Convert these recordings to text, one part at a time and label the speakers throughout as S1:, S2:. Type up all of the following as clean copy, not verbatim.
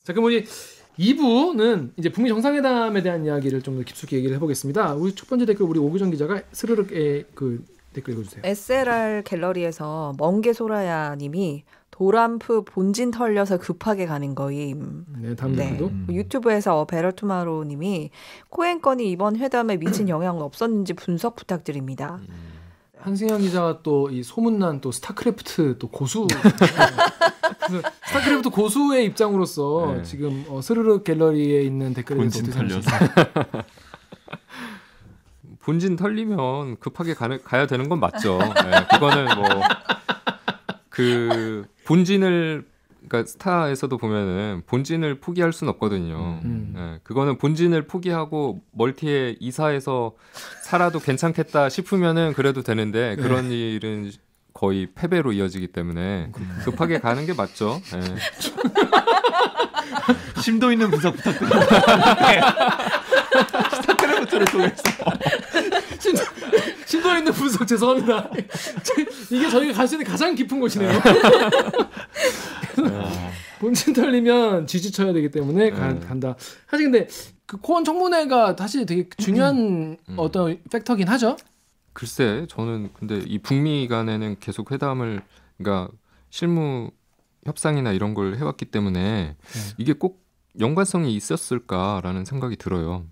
S1: 자, 그럼 우리 2부는 이제 북미 정상회담에 대한 이야기를 좀 더 깊숙이 얘기를 해보겠습니다. 우리 첫 번째 댓글 우리 오규정 기자가 스르륵의 그 댓글 읽어주세요.
S2: SLR 갤러리에서 멍게소라야 님이 도람프 본진 털려서 급하게 가는 거임.
S1: 네, 다음 댓글도.
S2: 유튜브에서 베럴투마로 님이 코엔 건이 이번 회담에 미친 영향은 없었는지 분석 부탁드립니다.
S1: 한승현 기자가 또 이 소문난 또 스타크래프트 또 고수 스타크래프트 고수의 입장으로서 네. 지금 스르륵 갤러리에 있는 댓글에
S3: 본진 털려서
S4: 본진 털리면 급하게 가야 되는 건 맞죠. 네, 그거는 뭐 그 본진을 그러니까 스타에서도 보면은 본진을 포기할 수는 없거든요. 네, 그거는 본진을 포기하고 멀티에 이사해서 살아도 괜찮겠다 싶으면은 그래도 되는데 그런 일은 거의 패배로 이어지기 때문에 급하게 가는 게 맞죠. 네.
S3: 심도 있는 분석 부탁드립니다. 스타크래프트를 통해서
S1: 심도 있는 분석 죄송합니다. 이게 저희가 갈 수 있는 가장 깊은 곳이네요. 본진 털리면 지지쳐야 되기 때문에 간다. 사실 근데 그 코원 청문회가 사실 되게 중요한 어떤 팩터긴 하죠.
S4: 글쎄, 저는 근데 이 북미 간에는 계속 회담을, 그러니까 실무 협상이나 이런 걸 해왔기 때문에 이게 꼭 연관성이 있었을까라는 생각이 들어요.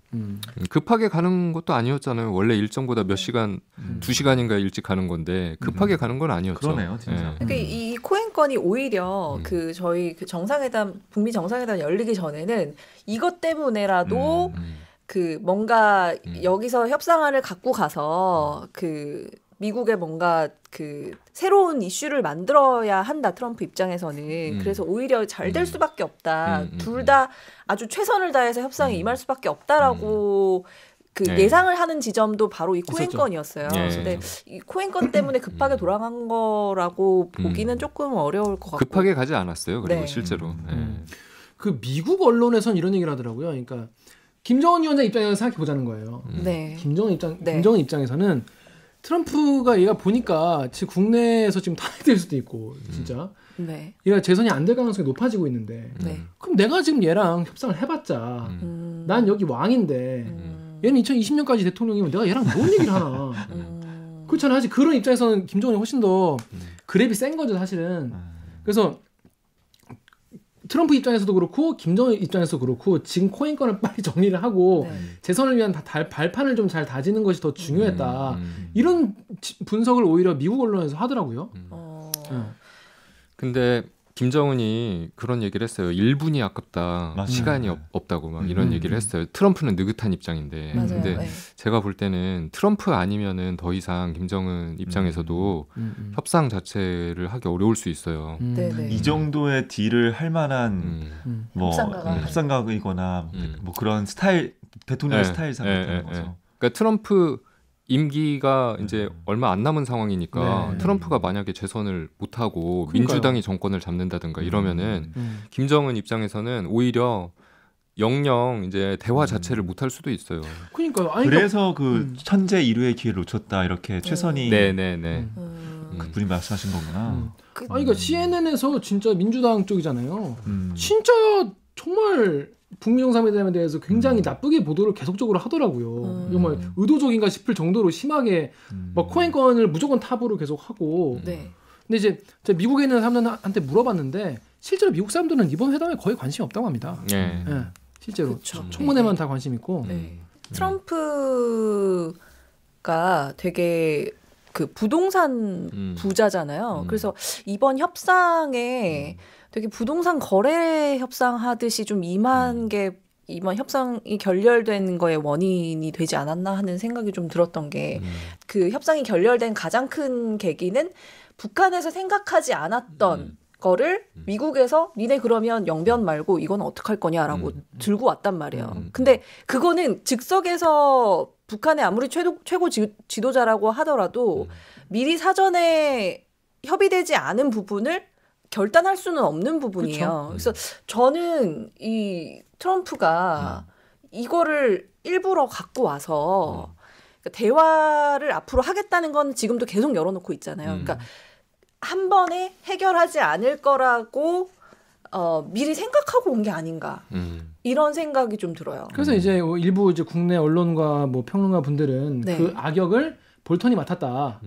S4: 급하게 가는 것도 아니었잖아요. 원래 일정보다 몇 시간, 2시간인가 일찍 가는 건데 급하게 가는 건 아니었죠.
S3: 그러네요, 진짜.
S2: 그러니까 이 코엔 건이 오히려 그 저희 그 정상회담, 북미 정상회담 열리기 전에는 이것 때문에라도 그 뭔가 여기서 협상안을 갖고 가서 그 미국의 뭔가 그 새로운 이슈를 만들어야 한다, 트럼프 입장에서는. 그래서 오히려 잘 될 수밖에 없다. 둘 다 아주 최선을 다해서 협상에 임할 수밖에 없다라고 그 예상을 하는 지점도 바로 이 코엔 건이었어요. 근데 이 코엔 건 때문에 급하게 돌아간 거라고 보기는 조금 어려울 것 같고.
S4: 급하게 가지 않았어요. 그리고 실제로.
S1: 그 미국 언론에선 이런 얘기를 하더라고요. 그러니까 김정은 위원장 입장에서 생각해 보자는 거예요. 김정은 입장에서는 트럼프가 얘가 보니까 지금 국내에서 지금 탄핵될 수도 있고 진짜 얘가 재선이 안 될 가능성이 높아지고 있는데 그럼 내가 지금 얘랑 협상을 해봤자 난 여기 왕인데 얘는 2020년까지 대통령이면 내가 얘랑 뭔 얘기를 하나. 그렇잖아요. 사실 그런 입장에서는 김정은이 훨씬 더 그랩이 센 거죠 사실은. 그래서 트럼프 입장에서도 그렇고 김정은 입장에서도 그렇고 지금 코인 건을 빨리 정리를 하고 재선을 위한 발판을 좀 잘 다지는 것이 더 중요했다. 이런 분석을 오히려 미국 언론에서 하더라고요.
S4: 근데 김정은이 그런 얘기를 했어요. 1분이 아깝다. 시간이 없다고 막 이런 얘기를 했어요. 트럼프는 느긋한 입장인데. 근데 제가 볼 때는 트럼프 아니면은 더 이상 김정은 입장에서도 협상 자체를 하기 어려울 수 있어요.
S3: 이 정도의 딜을 할 만한 뭐 협상가이거나 뭐 그런 스타일, 대통령의 스타일상 같은 거죠.
S4: 그러니까 트럼프 임기가 이제 얼마 안 남은 상황이니까 트럼프가 만약에 재선을 못하고 민주당이 정권을 잡는다든가 이러면은 김정은 입장에서는 오히려 영영 이제 대화 자체를 못할 수도 있어요.
S1: 그러니까요.
S3: 그래서 그 천재 일우의 기회를 놓쳤다 이렇게 최선희 그분이 말씀하신 거구나.
S1: 그러니까 CNN에서 진짜 민주당 쪽이잖아요. 진짜 정말 북미 정상회담에 대해서 굉장히 나쁘게 보도를 계속적으로 하더라고요. 정말 의도적인가 싶을 정도로 심하게 막 코엔 건을 무조건 탑으로 계속 하고. 근데 이제 제가 미국에 있는 사람들한테 물어봤는데 실제로 미국 사람들은 이번 회담에 거의 관심이 없다고 합니다. 실제로 청문회만 다 관심 있고.
S2: 트럼프가 되게 그 부동산 부자잖아요. 그래서 이번 협상에 되게 부동산 거래 협상하듯이 좀 임한 게 이번 협상이 결렬된 거의 원인이 되지 않았나 하는 생각이 좀 들었던 게 그 협상이 결렬된 가장 큰 계기는 북한에서 생각하지 않았던 거를 미국에서 니네 그러면 영변 말고 이건 어떡할 거냐라고 들고 왔단 말이에요. 근데 그거는 즉석에서 북한의 아무리 최고 지도자라고 하더라도 미리 사전에 협의되지 않은 부분을 결단할 수는 없는 부분이에요. 그래서 저는 이 트럼프가 이거를 일부러 갖고 와서 그러니까 대화를 앞으로 하겠다는 건 지금도 계속 열어놓고 있잖아요. 그러니까 한 번에 해결하지 않을 거라고 미리 생각하고 온 게 아닌가 이런 생각이 좀 들어요.
S1: 그래서 이제 일부 이제 국내 언론과 뭐 평론가 분들은 네. 그 악역을 볼턴이 맡았다.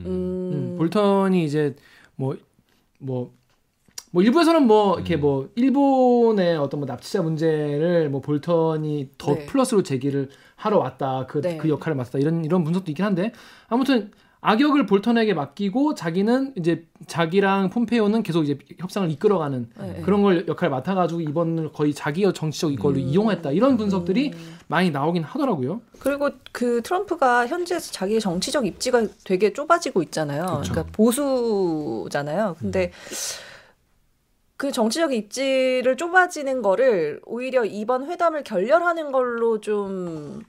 S1: 볼턴이 이제 뭐 일부에서는 뭐 이렇게 뭐 일본의 어떤 뭐 납치자 문제를 뭐 볼턴이 더 네. 플러스로 제기를 하러 왔다. 그 역할을 맡았다. 이런 분석도 있긴 한데 아무튼 악역을 볼턴에게 맡기고 자기는 이제 자기랑 폼페이오는 계속 이제 협상을 이끌어가는 그런 걸 역할을 맡아가지고 이번을 거의 자기의 정치적 이걸로 이용했다 이런 분석들이 많이 나오긴 하더라고요.
S2: 그리고 그 트럼프가 현지에서 자기의 정치적 입지가 되게 좁아지고 있잖아요. 그렇죠. 그러니까 보수잖아요. 근데 그 정치적 입지를 좁아지는 거를 오히려 이번 회담을 결렬하는 걸로 좀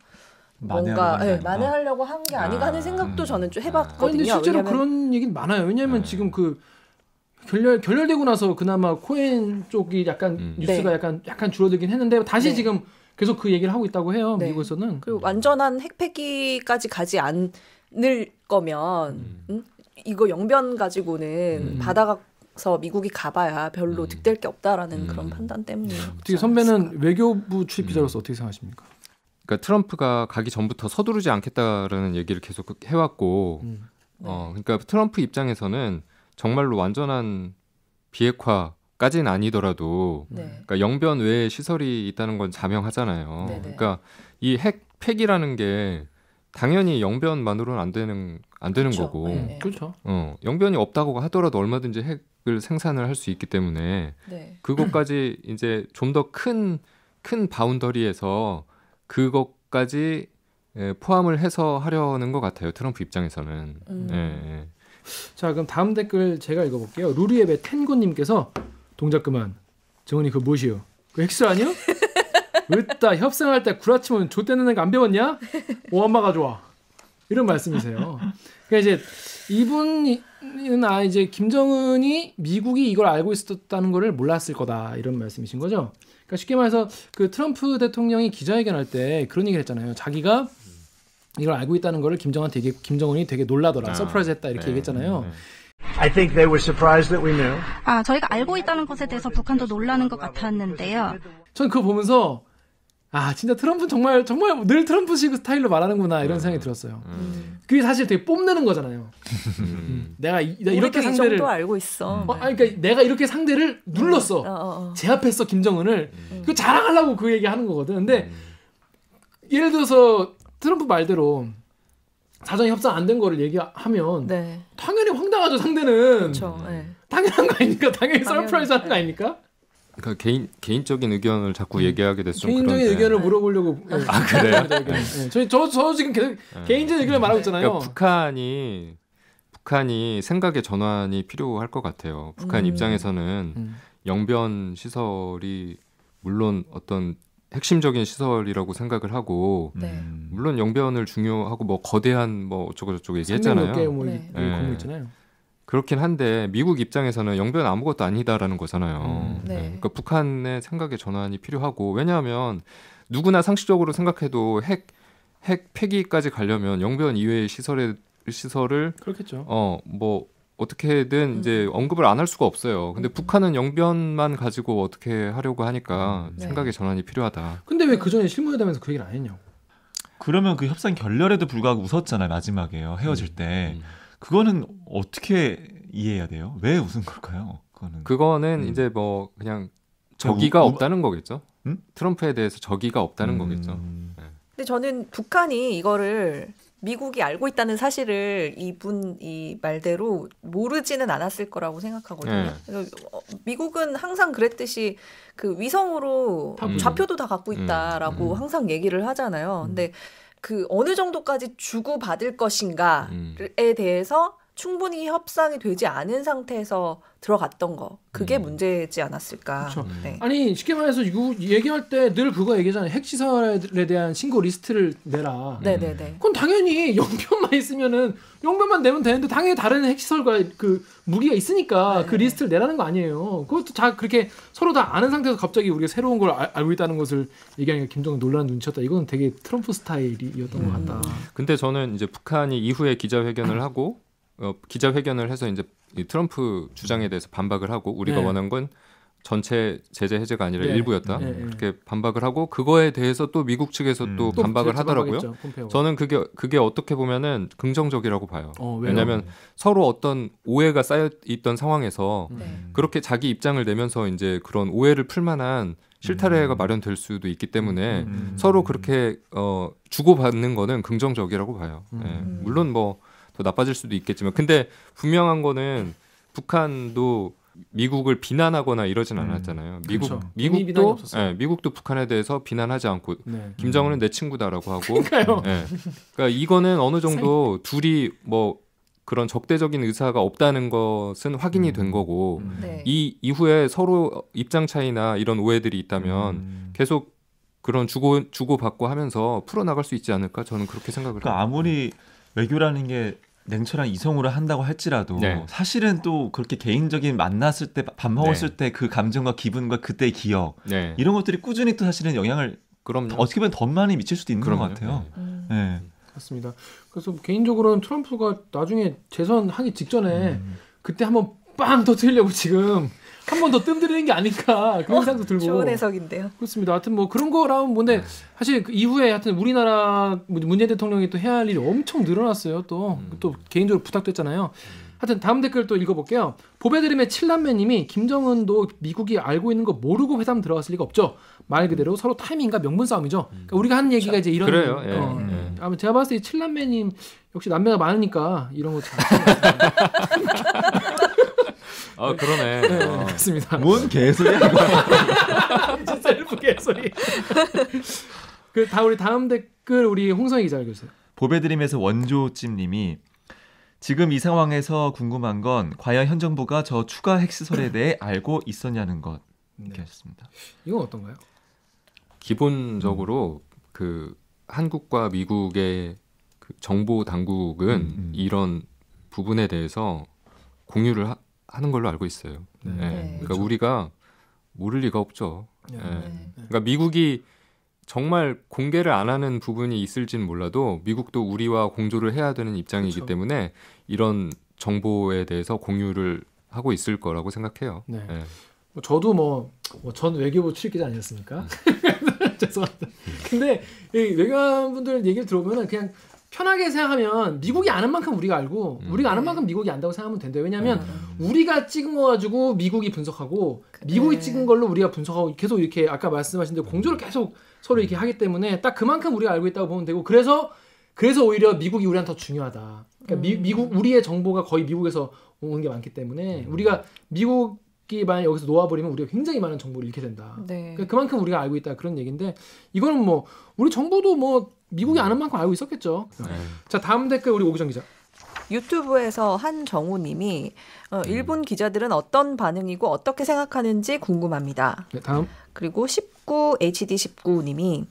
S2: 뭔가 만회하려고 한 게 아닌가 하는 생각도 저는 좀 해봤거든요.
S1: 근데 실제로 그런 얘기는 많아요. 왜냐하면 지금 그 결렬되고 나서 그나마 코엔 쪽이 약간 뉴스가 약간 줄어들긴 했는데 다시 지금 계속 그 얘기를 하고 있다고 해요. 미국에서는.
S2: 그리고 완전한 핵폐기까지 가지 않을 거면 이거 영변 가지고는 바다가서 미국이 가봐야 별로 득될 게 없다라는 그런 판단 때문에.
S1: 어떻게 선배는 외교부 출입 기자로서 어떻게 생각하십니까?
S4: 그러니까 트럼프가 가기 전부터 서두르지 않겠다라는 얘기를 계속 해왔고, 그러니까 트럼프 입장에서는 정말로 완전한 비핵화까지는 아니더라도, 그러니까 영변 외에 시설이 있다는 건 자명하잖아요. 그러니까 이 핵 폐기라는 게 당연히 영변만으로는 안 되는 그렇죠. 거고,
S1: 그렇죠.
S4: 영변이 없다고 하더라도 얼마든지 핵을 생산을 할 수 있기 때문에 그것까지 이제 좀 더 큰 바운더리에서 그것까지 포함을 해서 하려는 것 같아요. 트럼프 입장에서는.
S1: 자, 그럼 다음 댓글 제가 읽어볼게요. 루리앱의 텐고님께서 동작 그만. 정은이 그거 무엇이요? 그 핵실 아니요? 으따 협상할 때 구라치면 좆대는 애가 안 배웠냐? 오 엄마가 좋아. 이런 말씀이세요. 그러니까 이제 이분은 이제 김정은이 미국이 이걸 알고 있었다는 거를 몰랐을 거다 이런 말씀이신 거죠. 그러니까 쉽게 말해서 그 트럼프 대통령이 기자회견할 때 그런 얘기를 했잖아요. 자기가 이걸 알고 있다는 거를 김정은이 되게 놀라더라. 서프라이즈했다 이렇게 얘기했잖아요.
S5: I think they were surprised that we knew.
S6: 저희가 알고 있다는 것에 대해서 북한도 놀라는 것 같았는데요.
S1: 전 그거 보면서 진짜 트럼프는 정말 늘 트럼프식 스타일로 말하는구나 이런 생각이 들었어요. 그게 사실 되게 뽐내는 거잖아요. 내가 이렇게 상대를
S2: 알고 있어.
S1: 그러니까 내가 이렇게 상대를 눌렀어. 제압했어 김정은을. 그 자랑하려고 그 얘기하는 거거든. 근데 예를 들어서 트럼프 말대로 사전에 협상 안 된 거를 얘기하면 당연히 황당하죠 상대는.
S2: 그렇죠.
S1: 당연한 거 아닙니까? 당연히 서프라이즈 하는 거 아닙니까?
S4: 그러니까 개인적인 의견을 자꾸 얘기하게 됐어.
S1: 개인적인
S4: 그런데.
S1: 의견을 물어보려고.
S4: 그래요?
S1: 저 지금 계속 개인적인 의견을 말하고 있잖아요.
S4: 그러니까 북한이 생각의 전환이 필요할 것 같아요. 북한 입장에서는 영변 시설이 물론 어떤 핵심적인 시설이라고 생각을 하고 물론 영변을 중요하고 뭐 거대한 뭐 어쩌고저쩌고 얘기했잖아요.
S1: 300몇 개 뭐 건물 있잖아요.
S4: 그렇긴 한데 미국 입장에서는 영변 아무것도 아니다라는 거잖아요. 그러니까 북한의 생각의 전환이 필요하고 왜냐하면 누구나 상식적으로 생각해도 핵 폐기까지 가려면 영변 이외의 시설을
S1: 그렇겠죠.
S4: 뭐 어떻게든 이제 언급을 안 할 수가 없어요. 근데 북한은 영변만 가지고 어떻게 하려고 하니까 생각의 전환이 필요하다.
S1: 근데 왜 그 전에 실무회담에서 그 얘기를 안 했냐고.
S3: 그러면 그 협상 결렬에도 불구하고 웃었잖아요. 마지막에요. 헤어질 때. 그거는 어떻게 이해해야 돼요? 왜 웃은 걸까요?
S4: 그거는 이제 뭐 그냥 적의가 없다는 거겠죠. 트럼프에 대해서 적의가 없다는 거겠죠.
S2: 근데 저는 북한이 이거를 미국이 알고 있다는 사실을 이 말대로 모르지는 않았을 거라고 생각하거든요. 그래서 미국은 항상 그랬듯이 그 위성으로 좌표도 다 갖고 있다라고 항상 얘기를 하잖아요. 근데 그 어느 정도까지 주고받을 것인가에 대해서 충분히 협상이 되지 않은 상태에서 들어갔던 거. 그게 문제지 않았을까.
S1: 그렇죠. 아니 쉽게 말해서 이거 얘기할 때 늘 그거 얘기하잖아요. 핵시설에 대한 신고 리스트를 내라. 그건 당연히 영변만 있으면은 영변만 내면 되는데 당연히 다른 핵시설과 그 무기가 있으니까 그 리스트를 내라는 거 아니에요. 그것도 다 그렇게 서로 다 아는 상태에서 갑자기 우리가 새로운 걸 알고 있다는 것을 얘기하니까 김정은 놀라는 눈치였다. 이건 되게 트럼프 스타일이었던 것 같다.
S4: 근데 저는 이제 북한이 이후에 기자회견을 하고 기자회견을 해서 이제 트럼프 주장에 대해서 반박을 하고 우리가 원한 건 전체 제재 해제가 아니라 일부였다. 그렇게 반박을 하고 그거에 대해서 또 미국 측에서 또 반박을 하더라고요. 저는 그게 어떻게 보면은 긍정적이라고 봐요. 왜냐하면 서로 어떤 오해가 쌓여 있던 상황에서 그렇게 자기 입장을 내면서 이제 그런 오해를 풀 만한 실타래가 마련될 수도 있기 때문에 서로 그렇게 주고받는 거는 긍정적이라고 봐요. 물론 뭐 더 나빠질 수도 있겠지만 근데 분명한 거는 북한도 미국을 비난하거나 이러진 않았잖아요. 미국도 북한에 대해서 비난하지 않고 김정은은 내 친구다라고 하고 그러니까 이거는 어느 정도 둘이 뭐 그런 적대적인 의사가 없다는 것은 확인이 된 거고 이 이후에 서로 입장 차이나 이런 오해들이 있다면 계속 그런 주고받고 하면서 풀어나갈 수 있지 않을까 저는 그렇게 생각을
S3: 그러니까
S4: 합니다.
S3: 아무리 외교라는 게 냉철한 이성으로 한다고 할지라도 사실은 또 그렇게 개인적인 만났을 때 밥 먹었을 때 그 감정과 기분과 그때의 기억 이런 것들이 꾸준히 또 사실은 영향을 어떻게 보면 더 많이 미칠 수도 있는 것 같아요.
S1: 맞습니다. 그래서 개인적으로는 트럼프가 나중에 재선하기 직전에 그때 한번 빵 터뜨리려고 지금 한 번 더 뜸들이는 게 아닐까 그런 생각도 들고.
S2: 좋은 해석인데요.
S1: 그렇습니다. 하여튼 뭐 그런 거라면 뭔데 사실 그 이후에 하여튼 우리나라 문재인 대통령이 또 해야 할 일이 엄청 늘어났어요. 또 개인적으로 부탁됐잖아요. 하여튼 다음 댓글 또 읽어볼게요. 보배드림의 칠남매님이 김정은도 미국이 알고 있는 거 모르고 회담 들어갔을 리가 없죠. 말 그대로 서로 타이밍과 명분 싸움이죠. 그러니까 우리가 하는 얘기가 이제 이런.
S4: 그래요.
S1: 아마 제가 봤을 때 이 칠남매님 역시 남매가 많으니까 이런 거 잘.
S4: 아 그러네.
S1: 그렇습니다.
S3: 뭔 개소리야?
S1: 진짜 셀프 개소리. 그 우리 다음 댓글 우리 홍성희 기자 읽으세요.
S3: 보배드림에서 원조찜님이 지금 이 상황에서 궁금한 건 과연 현 정부가 저 추가 핵시설에 대해 알고 있었냐는 것. 이렇게 하셨습니다.
S1: 이건 어떤가요?
S4: 기본적으로 그 한국과 미국의 그 정보 당국은 이런 부분에 대해서 공유를 하는 걸로 알고 있어요. 그러니까 그렇죠. 우리가 모를 리가 없죠. 그러니까 미국이 정말 공개를 안 하는 부분이 있을지는 몰라도 미국도 우리와 공조를 해야 되는 입장이기 그렇죠. 때문에 이런 정보에 대해서 공유를 하고 있을 거라고 생각해요.
S1: 저도 전 외교부 출입기자 아니었습니까? 죄송합니다. 근데 외교관분들 얘기를 들어보면 그냥 편하게 생각하면 미국이 아는 만큼 우리가 알고 우리가 아는 만큼 미국이 안다고 생각하면 된대요. 왜냐하면 우리가 찍은 거 가지고 미국이 분석하고 미국이 찍은 걸로 우리가 분석하고 계속 이렇게 아까 말씀하신 대로 공조를 계속 서로 이렇게 하기 때문에 딱 그만큼 우리가 알고 있다고 보면 되고 그래서 오히려 미국이 우리한테 더 중요하다. 그러니까 미국 우리의 정보가 거의 미국에서 오는 게 많기 때문에 우리가 미국이 만약 여기서 놓아버리면 우리가 굉장히 많은 정보를 잃게 된다. 그러니까 그만큼 우리가 알고 있다 그런 얘기인데 이거는 뭐 우리 정보도 뭐 미국이 아는 만큼 알고 있었겠죠. 자 다음 댓글 우리 오기정 기자.
S2: 유튜브에서 한정우님이 일본 기자들은 어떤 반응이고 어떻게 생각하는지 궁금합니다.
S1: 네, 다음.
S2: 그리고 19HD19님이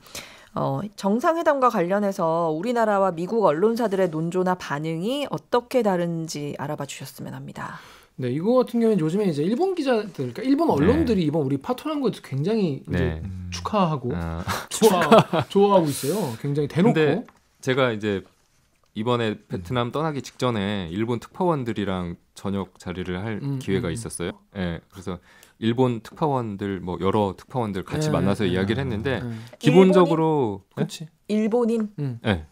S2: 정상회담과 관련해서 우리나라와 미국 언론사들의 논조나 반응이 어떻게 다른지 알아봐 주셨으면 합니다.
S1: 네, 이거 같은 경우는 요즘에 이제 일본 기자들, 그러니까 일본 언론들이 이번 우리 파토난 거에 굉장히 이제 축하하고 좋아하고 있어요. 굉장히 대놓고.
S4: 근데 제가 이제 이번에 베트남 떠나기 직전에 일본 특파원들이랑 저녁 자리를 할 기회가 있었어요. 그래서 일본 특파원들 여러 특파원들 같이 만나서 이야기를 했는데 기본적으로
S2: 일본인.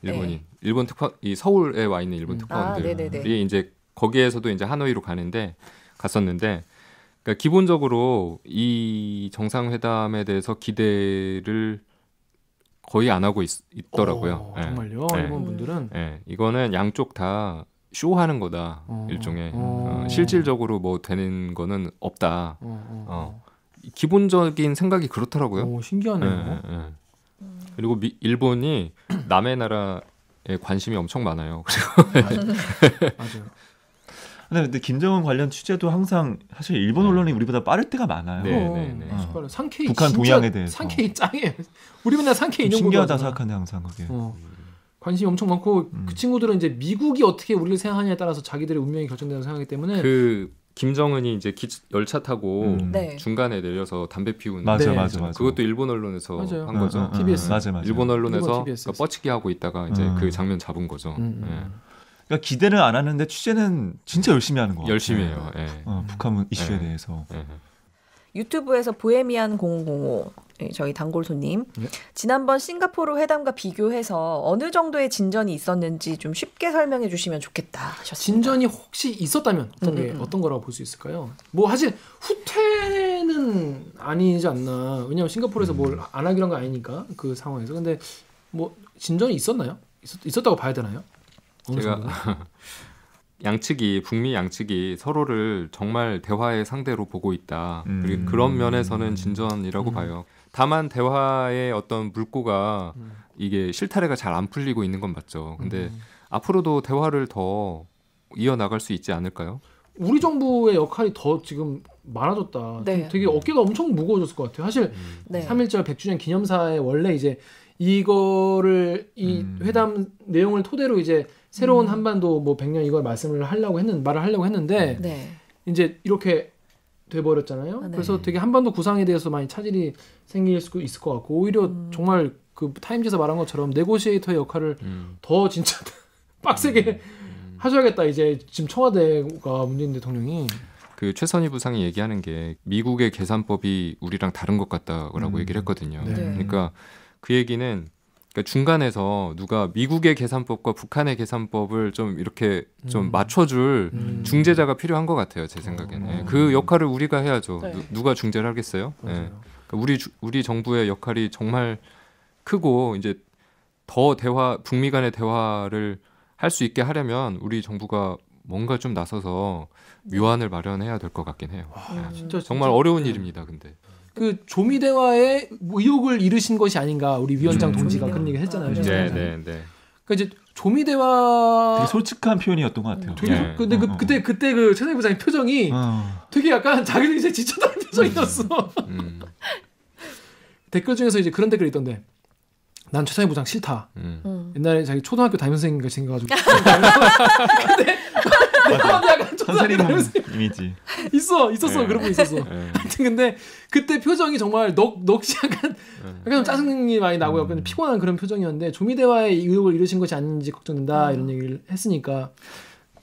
S4: 일본인. 일본 이 서울에 와 있는 일본 특파원들이 이제 거기에서도 이제 하노이로 갔었는데 그러니까 기본적으로 이 정상회담에 대해서 기대를 거의 안 하고 있더라고요.
S1: 정말요? 일본 분들은?
S4: 이거는 양쪽 다 쇼하는 거다. 일종의 실질적으로 뭐 되는 거는 없다. 기본적인 생각이 그렇더라고요.
S1: 신기하네요.
S4: 그리고 일본이 남의 나라에 관심이 엄청 많아요.
S1: 맞아요.
S3: 근데 김정은 관련 취재도 항상 사실 일본 언론이 우리보다 빠를 때가 많아요.
S1: 상케이
S3: 북한 동향에 대해서.
S1: 상케이 짱이에요. 우리 맨날 상케이 인용
S3: 신기하다 생각하는데 항상 그게.
S1: 관심이 엄청 많고 그 친구들은 이제 미국이 어떻게 우리를 생각하냐에 따라서 자기들의 운명이 결정된다고 생각하기 때문에
S4: 그 김정은이 이제 열차 타고 중간에 내려서 담배 피우는
S3: 맞아.
S4: 그것도 일본 언론에서 한 거죠.
S1: TBS.
S3: 맞아.
S4: 일본 언론에서 그러니까 뻗치기 하고 있다가 이제 그 장면 잡은 거죠.
S3: 그러니까 기대를 안 하는데 취재는 진짜 열심히 하는 거 같아요.
S4: 열심히 해요.
S3: 북한 이슈에 대해서.
S2: 유튜브에서 보헤미안 0005 저희 단골손님 지난번 싱가포르 회담과 비교해서 어느 정도의 진전이 있었는지 좀 쉽게 설명해 주시면 좋겠다 하셨습니다.
S1: 진전이 혹시 있었다면 어떤 거라고 볼 수 있을까요? 뭐 사실 후퇴는 아니지 않나. 왜냐하면 싱가포르에서 뭘 안 하기로 한 거 아니니까 그 상황에서. 근데 뭐 진전이 있었나요? 있었다고 봐야 되나요?
S4: 제가 양측이 북미 양측이 서로를 정말 대화의 상대로 보고 있다. 그리고 그런 면에서는 진전이라고 봐요. 다만 대화의 어떤 물꼬가 이게 실타래가 잘 안 풀리고 있는 건 맞죠. 근데 앞으로도 대화를 더 이어나갈 수 있지 않을까요?
S1: 우리 정부의 역할이 더 지금 많아졌다.
S2: 네.
S1: 되게 어깨가 엄청 무거워졌을 것 같아요. 사실 3.1절 100주년 기념사에 원래 이제 이거를 이 회담 내용을 토대로 이제 새로운 한반도 뭐 100년 이걸 말을 하려고 했는데 이제 이렇게 돼버렸잖아요. 그래서 되게 한반도 구상에 대해서 많이 차질이 생길 수 있을 것 같고 오히려 정말 그 타임즈에서 말한 것처럼 네고시에이터의 역할을 더 진짜 빡세게 하셔야겠다. 이제 지금 청와대가 문재인 대통령이
S4: 그 최선희 부상이 얘기하는 게 미국의 계산법이 우리랑 다른 것 같다라고 얘기를 했거든요. 그러니까 그 얘기는 그러니까 중간에서 누가 미국의 계산법과 북한의 계산법을 좀 이렇게 좀 맞춰줄 중재자가 필요한 것 같아요. 제 생각에는. 그 역할을 우리가 해야죠. 누가 중재를 하겠어요? 그러니까 우리 정부의 역할이 정말 크고 이제 더 북미 간의 대화를 할 수 있게 하려면 우리 정부가 뭔가 좀 나서서 묘안을 마련해야 될 것 같긴 해요. 진짜
S1: 정말
S4: 어려운 일입니다. 근데.
S1: 그 조미 대화에 의욕을 잃으신 것이 아닌가 우리 위원장 동지가 그런 얘기 했잖아요.
S4: 네.
S1: 그러니까 이제 조미 대화
S3: 되게 솔직한 표현이었던 것 같아요.
S1: 근데 그때 그 최선희 부장의 표정이 되게 약간 자기도 이제 지쳤다는 표정이었어. 댓글 중에서 이제 그런 댓글이 있던데. 난 최선희 부장 싫다. 옛날에 자기 초등학교 담임선생님과 생겨가지고. 근데 약간
S3: 선생님 이미지
S1: 있었어. 그런 분 있었어. 하여튼 근데 그때 표정이 정말 넋이 약간 좀 짜증이 많이 나고 약간 피곤한 그런 표정이었는데 조미 대화에 의욕을 잃으신 것이 아닌지 걱정된다 이런 얘기를 했으니까.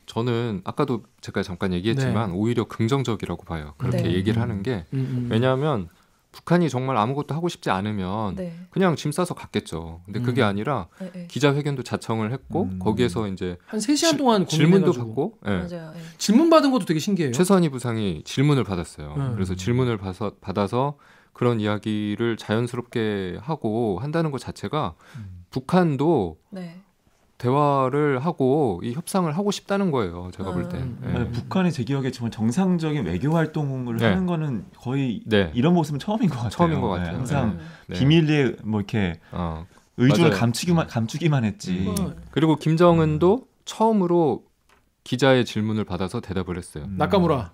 S4: 저는 아까도 제가 잠깐 얘기했지만 오히려 긍정적이라고 봐요. 그렇게 얘기를 하는 게 왜냐하면 북한이 정말 아무것도 하고 싶지 않으면 그냥 짐 싸서 갔겠죠. 근데 그게 아니라 기자회견도 자청을 했고 거기에서 이제
S1: 한 3시간 동안
S4: 질문도 받고
S2: 맞아요.
S1: 질문 받은 것도 되게 신기해요.
S4: 최선희 부상이 질문을 받았어요. 그래서 질문을 받아서 그런 이야기를 자연스럽게 하고 한다는 것 자체가 북한도 대화를 하고 이 협상을 하고 싶다는 거예요. 제가 볼 때.
S3: 북한이 제 기억에 정말 정상적인 외교 활동을 하는 거는 거의 이런 모습은 처음인 것 같아요.
S4: 처음인 것 같아요.
S3: 항상 비밀리에 뭐 이렇게 의존을 감추기만 했지.
S4: 그리고 김정은도 처음으로 기자의 질문을 받아서 대답을 했어요.
S1: 나카무라.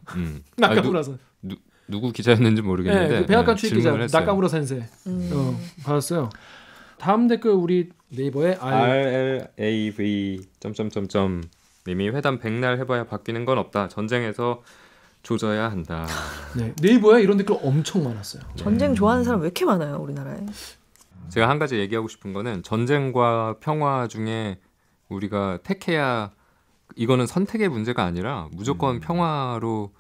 S1: 나카무라선.
S4: 누구 기자였는지 모르겠는데
S1: 그 백악관 출입 기자 나카무라 센세 받았어요. 다음 댓글 우리 네이버에
S4: RLAV 님이 회담 100날 해봐야 바뀌는 건 없다. 전쟁에서 조져야 한다.
S1: 네이버에 이런 댓글 엄청 많았어요.
S2: 전쟁 좋아하는 사람 왜 이렇게 많아요 우리나라에?
S4: 제가 한 가지 얘기하고 싶은 거는 전쟁과 평화 중에 우리가 택해야 이거는 선택의 문제가 아니라 무조건 평화로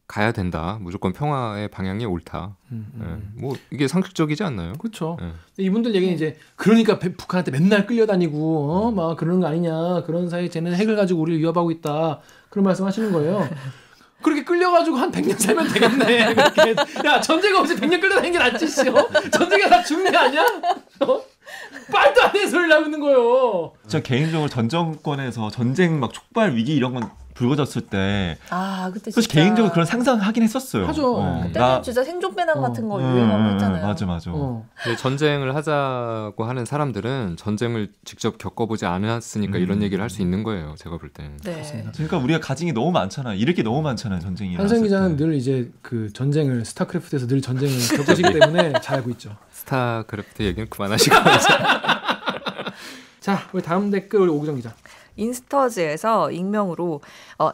S4: 가야 된다. 무조건 평화의 방향이 옳다. 뭐 이게 상식적이지 않나요?
S1: 그렇죠. 이분들 얘기는 이제 그러니까 북한한테 맨날 끌려다니고 막 그러는 거 아니냐. 그런 사이에 쟤는 핵을 가지고 우리를 위협하고 있다. 그런 말씀하시는 거예요. 그렇게 끌려가지고 한 100년 살면 되겠네. 그렇게. 야 전쟁 없이 100년 끌려다니는 게 낫지. 전쟁에 다 죽는 게 아니야? 말도 안 되는 소리를 하고 있는 거예요.
S3: 저 개인적으로 전 정권에서 전쟁 막 촉발 위기 이런 건 불거졌을 때
S2: 그때
S3: 사실 개인적으로 그런 상상하긴 했었어요.
S1: 하죠.
S2: 그때는 진짜 생존 배낭 같은 거 유행하고 했잖아요.
S3: 맞아.
S4: 근데 전쟁을 하자고 하는 사람들은 전쟁을 직접 겪어보지 않았으니까 이런 얘기를 할 수 있는 거예요. 제가 볼 때는.
S3: 그러니까 우리가 가진 게 너무 많잖아. 잃을 게 너무 많잖아요. 전쟁이.
S1: 한선 기자는 늘 이제 그 전쟁을 스타크래프트에서 늘 전쟁을 겪으시기 때문에 잘 알고 있죠.
S4: 스타크래프트 얘기는 그만하시고.
S1: 자, 우리 다음 댓글 우리 오기정 기자.
S2: 인스터즈에서 익명으로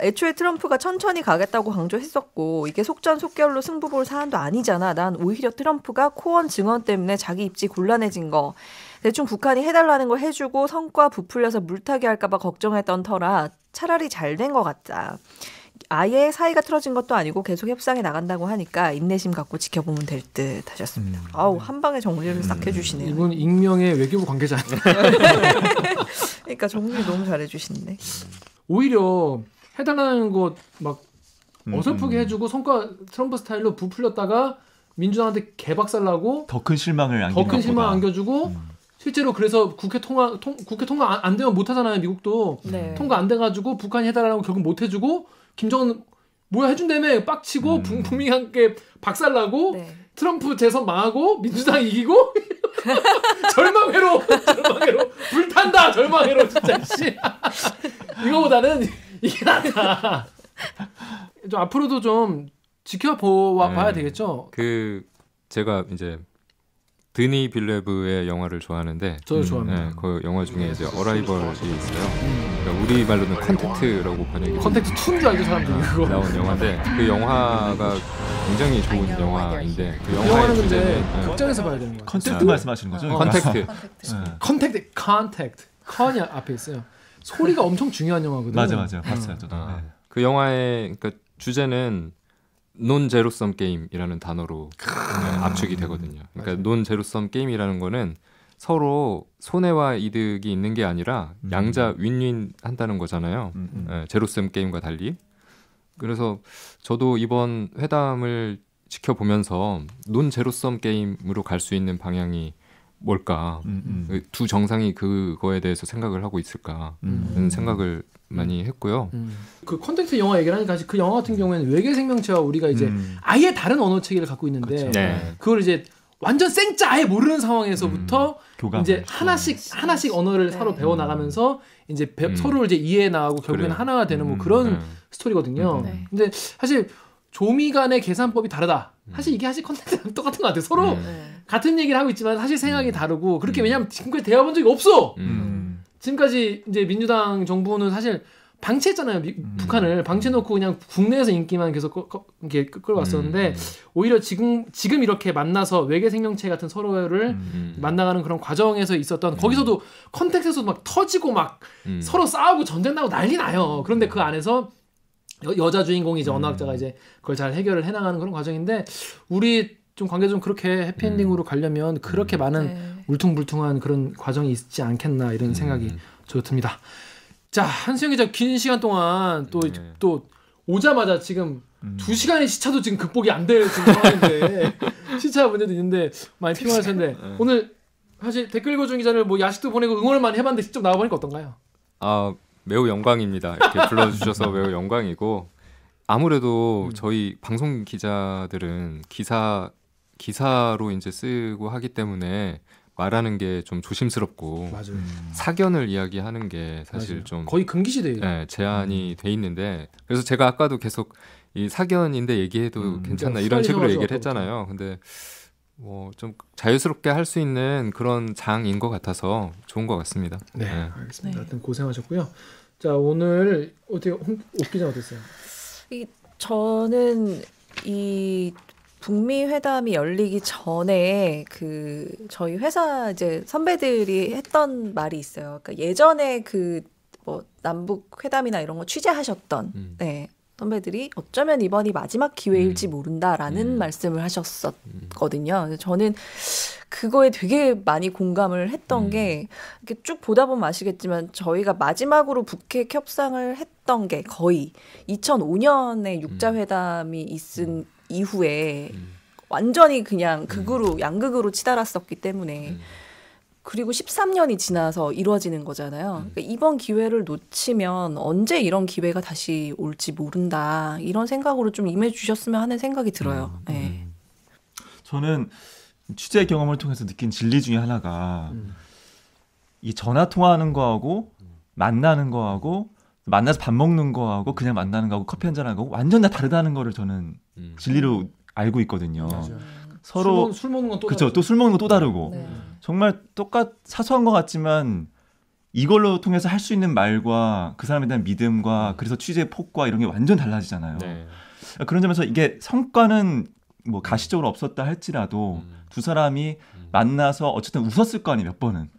S2: 애초에 트럼프가 천천히 가겠다고 강조했었고 이게 속전속결로 승부 볼 사안도 아니잖아. 난 오히려 트럼프가 코언 증언 때문에 자기 입지 곤란해진 거. 대충 북한이 해달라는 거 해주고 성과 부풀려서 물타기 할까 봐 걱정했던 터라 차라리 잘 된 것 같다. 아예 사이가 틀어진 것도 아니고 계속 협상에 나간다고 하니까 인내심 갖고 지켜보면 될 듯 하셨습니다. 아우, 한 방에 정리를 싹 해주시네요.
S1: 이분 익명의 외교부 관계자예요.
S2: 그러니까 정리 너무 잘해주시는데.
S1: 오히려 해달라는 거 막 어설프게 해주고 성과 트럼프 스타일로 부풀렸다가 민주당한테 개박살나고
S3: 더 큰 실망을
S1: 안겨주고 실제로 그래서 국회 통과 안 되면 못 하잖아요. 미국도 네. 통과 안 돼가지고 북한이 해달라고 결국 못 해주고 김정은 뭐야 해준다며 빡치고 북미 함께 박살나고 네. 트럼프 재선 망하고 민주당 이기고 절망회로 불탄다 절망회로 진짜 씨 이거보다는 이게 낫다. 좀 앞으로도 좀 지켜봐야 되겠죠.
S4: 제가 이제 드니 빌레브의 영화를 좋아하는데
S1: 저도 좋아합니다.
S4: 네, 그 영화 중에 이제 어라이벌이 있어요. 그러니까 우리 말로는 컨택트라고 번역이
S1: 컨택트 2인 줄 알죠 사람들이 그거
S4: 나온 영화인데 그 영화가 굉장히 좋은 영화인데 그
S1: 영화의 주제는 극장에서 봐야 되는 거예요.
S3: 컨택트 말씀하시는 거죠?
S4: 컨택트.
S1: 컨이 앞에 있어요. 소리가 엄청 중요한 영화거든요.
S3: 맞아 봤어요 저도.
S4: 그 영화의 그러니까 주제는 논 제로섬 게임이라는 단어로 압축이 되거든요. 그러니까 논 제로섬 게임이라는 거는 서로 손해와 이득이 있는 게 아니라 양자 윈윈 한다는 거잖아요. 제로섬 게임과 달리. 그래서 저도 이번 회담을 지켜보면서 논 제로섬 게임으로 갈 수 있는 방향이 뭘까? 두 정상이 그거에 대해서 생각을 하고 있을까? 그런 생각을 많이 했고요.
S1: 그 컨택트 영화 얘기를 하니까 그 영화 같은 경우에는 외계 생명체와 우리가 이제 아예 다른 언어 체계를 갖고 있는데
S3: 그렇죠.
S4: 네.
S1: 그걸 이제 완전 생짜 아예 모르는 상황에서부터 이제 하나씩 언어를 서로 배워 나가면서 이제 서로를 이제 이해 나가고 결국에는 하나가 되는 뭐 그런 스토리거든요. 근데 사실 조미 간의 계산법이 다르다. 사실 이게 컨택트랑 똑같은 것 같아요. 서로 같은 얘기를 하고 있지만 사실 생각이 다르고 그렇게 왜냐하면 지금까지 대화본 적이 없어. 지금까지 이제 민주당 정부는 사실 방치했잖아요. 북한을 방치해놓고 그냥 국내에서 인기만 계속 이렇게 끌어왔었는데 오히려 지금 이렇게 만나서 외계 생명체 같은 서로를 만나가는 그런 과정에서 있었던 거기서도 컨택트에서 막 터지고 막 서로 싸우고 전쟁 나고 난리 나요. 그런데 그 안에서 여자 주인공이 이제 언어학자가 이제 그걸 잘 해결을 해나가는 그런 과정인데 우리 좀 관계 좀 그렇게 해피엔딩으로 가려면 그렇게 많은 울퉁불퉁한 그런 과정이 있지 않겠나 이런 생각이 저도 듭니다. 자, 한수영 기자 긴 시간 동안 또 오자마자 지금 2시간의 시차도 지금 극복이 안 될 상황인데 시차 문제도 있는데 많이 피곤하셨는데 오늘 사실 댓글 읽어준 기자를 뭐 야식도 보내고 응원을 많이 해봤는데 직접 나와보니까 어떤가요?
S4: 매우 영광입니다. 이렇게 불러주셔서 매우 영광이고 아무래도 저희 방송 기자들은 기사로 이제 쓰고 하기 때문에 말하는 게 좀 조심스럽고
S1: 맞아요.
S4: 사견을 이야기하는 게 사실
S1: 맞아요.
S4: 좀
S1: 거의 금기시대예요.
S4: 네, 제한이 돼 있는데 그래서 제가 아까도 계속 이 사견인데 얘기해도 괜찮나 이런 식으로 얘기를 했잖아요. 근데 뭐 좀 자유스럽게 할 수 있는 그런 장인 것 같아서 좋은 것 같습니다.
S1: 네, 알겠습니다. 하여튼 고생하셨고요. 자, 오늘 어떻게 옥 기자 어땠어요?
S2: 저는 이 북미 회담이 열리기 전에 저희 회사 이제 선배들이 했던 말이 있어요. 그러니까 예전에 뭐 남북 회담이나 이런 거 취재하셨던 선배들이 어쩌면 이번이 마지막 기회일지 모른다라는 말씀을 하셨었거든요. 그래서 저는 그거에 되게 많이 공감을 했던 게 이렇게 쭉 보다 보면 아시겠지만 저희가 마지막으로 북핵 협상을 했던 게 거의 2005년에 육자회담이 있은 이후에 완전히 그냥 양극으로 치달았었기 때문에 그리고 13년이 지나서 이루어지는 거잖아요. 그러니까 이번 기회를 놓치면 언제 이런 기회가 다시 올지 모른다. 이런 생각으로 좀 임해주셨으면 하는 생각이 들어요. 네.
S3: 저는 취재 경험을 통해서 느낀 진리 중에 하나가 이 전화 통화하는 거하고 만나는 거하고 만나서 밥 먹는 거하고 그냥 만나는 거하고 커피 한잔 하는 거하고 완전 다 다르다는 거를 저는 진리로 알고 있거든요.
S1: 맞아요.
S3: 서로
S1: 술 먹는 건 또
S3: 그렇죠. 또 술 먹는 건 또 다르고 정말 사소한 것 같지만 이걸로 통해서 할 수 있는 말과 그 사람에 대한 믿음과 그래서 취재 폭과 이런 게 완전 달라지잖아요. 그런 점에서 이게 성과는 뭐 가시적으로 없었다 할지라도 두 사람이 만나서 어쨌든 웃었을 거 아니에요, 몇 번은.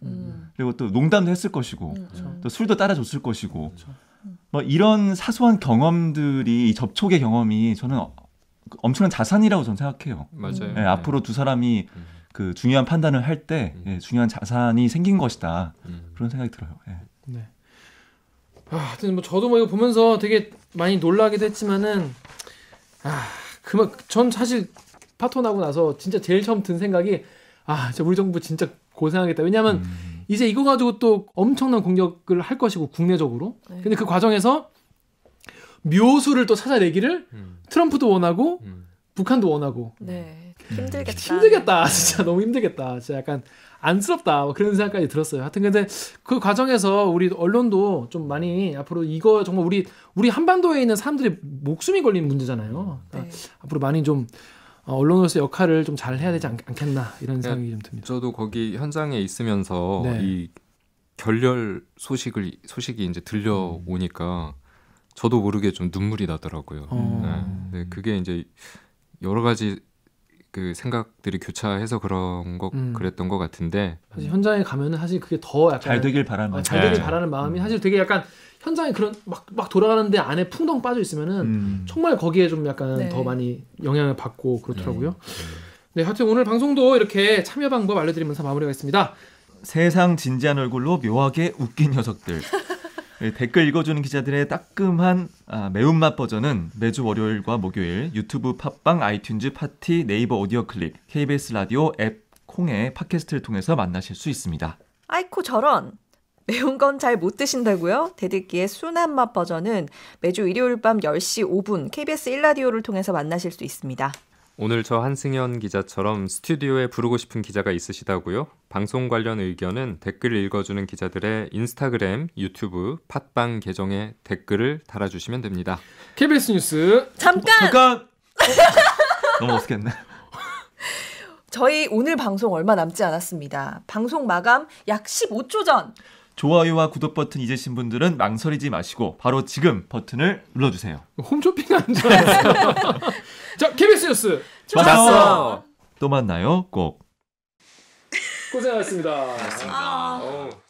S3: 그리고 또 농담도 했을 것이고 또 술도 따라줬을 것이고 뭐 이런 사소한 경험들이 접촉의 경험이 저는 엄청난 자산이라고 저는 생각해요.
S4: 맞아요.
S3: 네, 앞으로 두 사람이 그 중요한 판단을 할 때 중요한 자산이 생긴 것이다. 그런 생각이 들어요. 네.
S1: 네. 하여튼 뭐 저도 뭐 이거 보면서 되게 많이 놀라기도 했지만은 전 사실 파토 나고 나서 진짜 제일 처음 든 생각이 진짜 우리 정부 진짜 고생하겠다. 왜냐하면 이제 이거 가지고 또 엄청난 공격을 할 것이고 국내적으로. 네. 근데 그 과정에서 묘수를 또 찾아내기를 트럼프도 원하고 북한도 원하고.
S2: 네. 힘들겠다.
S1: 힘들겠다. 진짜 너무 힘들겠다. 진짜 약간 안쓰럽다. 그런 생각까지 들었어요. 하여튼 근데 그 과정에서 우리 언론도 좀 많이 앞으로 이거 정말 우리 한반도에 있는 사람들의 목숨이 걸리는 문제잖아요. 그러니까 네. 앞으로 많이 좀 언론으로서 역할을 좀 잘 해야 되지 않겠나 이런 생각이 좀 듭니다.
S4: 저도 거기 현장에 있으면서
S1: 네.
S4: 이 결렬 소식이 이제 들려오니까 저도 모르게 좀 눈물이 나더라고요. 네, 그게 이제 여러 가지 그 생각들이 교차해서 그랬던 것 같은데
S1: 사실 현장에 가면은 사실 그게 더 약간
S3: 잘 되길 바라는
S1: 잘 되길 바라는 마음이 사실 되게 약간 현장에 그런 막 돌아가는데 안에 풍덩 빠져 있으면은 정말 거기에 좀 약간
S2: 네.
S1: 더 많이 영향을 받고 그렇더라고요. 네, 하여튼 오늘 방송도 이렇게 참여 방법 알려드리면서 마무리가 있습니다.
S3: 세상 진지한 얼굴로 묘하게 웃긴 녀석들. 댓글 읽어주는 기자들의 따끔한 매운맛 버전은 매주 월요일과 목요일 유튜브, 팟빵, 아이튠즈, 파티, 네이버 오디오 클립, KBS 라디오 앱 콩의 팟캐스트를 통해서 만나실 수 있습니다.
S2: 아이코 저런! 매운 건 잘 못 드신다고요? 대들기의 순한 맛 버전은 매주 일요일 밤 10시 5분 KBS 1라디오를 통해서 만나실 수 있습니다.
S4: 오늘 저 한승현 기자처럼 스튜디오에 부르고 싶은 기자가 있으시다고요? 방송 관련 의견은 댓글 읽어주는 기자들의 인스타그램, 유튜브, 팟빵 계정에 댓글을 달아주시면 됩니다.
S1: KBS 뉴스
S2: 잠깐!
S3: 너무 어색했네.
S2: 저희 오늘 방송 얼마 남지 않았습니다. 방송 마감 약 15초 전.
S3: 좋아요와 구독 버튼 잊으신 분들은 망설이지 마시고 바로 지금 버튼을 눌러주세요.
S1: 홈쇼핑 하는 줄 알았어요. 자, KBS 뉴스
S2: 좋았어.
S3: 또 만나요. 꼭.
S1: 고생하셨습니다.
S4: 고맙습니다.